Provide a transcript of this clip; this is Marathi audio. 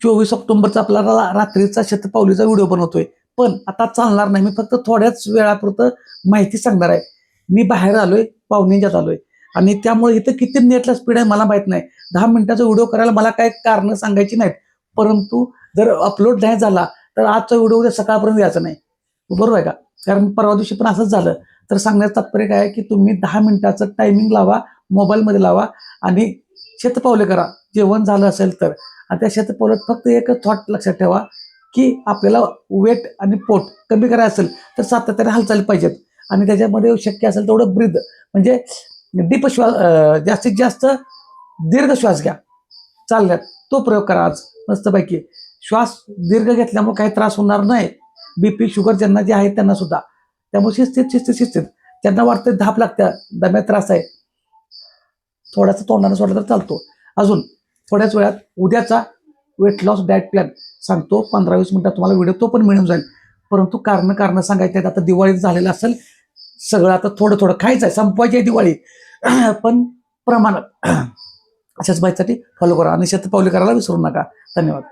24 ऑक्टोबरचा आपल्याला रात्रीचा शतपावलीचा व्हिडिओ बनवतोय, पण आता चालणार नाही. मी फक्त थोड्याच वेळापुरतं माहिती सांगणार आहे. मी बाहेर आलोय, पाहुण्यांच्यात आलोय आणि त्यामुळे इथं किती नेटला स्पीड आहे मला माहित नाही. 10 मिनिटाचा व्हिडिओ करायला मला काय कारण सांगायची नाहीत, परंतु जर अपलोड नाही झाला तर आजचा व्हिडिओ उद्या सकाळपर्यंत यायचा नाही. बरोबर आहे का? कारण परवा दिवशी पण असंच झालं. तर सांगण्याचं तात्पर्य काय आहे की तुम्ही 10 मिनिटाचं टायमिंग लावा, मोबाईलमध्ये लावा आणि शतपावले करा जेवण झालं असेल तर. आणि त्या शतपावलात फक्त एकच थॉट लक्षात ठेवा की आपल्याला वेट आणि पोट कमी करायचं असेल तर सातत्याने हालचाली पाहिजेत आणि त्याच्यामध्ये शक्य असेल तेवढं ब्रीद म्हणजे डीप श्वास, जास्तीत जास्त दीर्घ श्वास घ्या चालण्यात. तो प्रयोग करा आज मस्तपैकी. श्वास दीर्घ घेतल्यामुळे काही त्रास होणार नाही. बीपी शुगर ज्यांना जे आहे त्यांना सुद्धा. त्यामुळे शिस्तीत ज्यांना वाटतं धाप लागत्या, दम्यात त्रास आहे, थोडासा तोंडाने सोडला तर चालतो. अजून थोड्याच वेळात उद्याचा वेट लॉस डाएट प्लॅन सांगतो. 15-20 मिनिटात तुम्हाला व्हिडिओ तो पण मिळून जाईल. परंतु कारण सांगायचे आहेत. आता दिवाळीत झालेलं असेल सगळं, आता थोडं खायचं आहे, संपवायची आहे दिवाळी पण प्रमाणात. अशाच माहितीसाठी फॉलो करा आणि शतपावली करायला विसरू नका. धन्यवाद.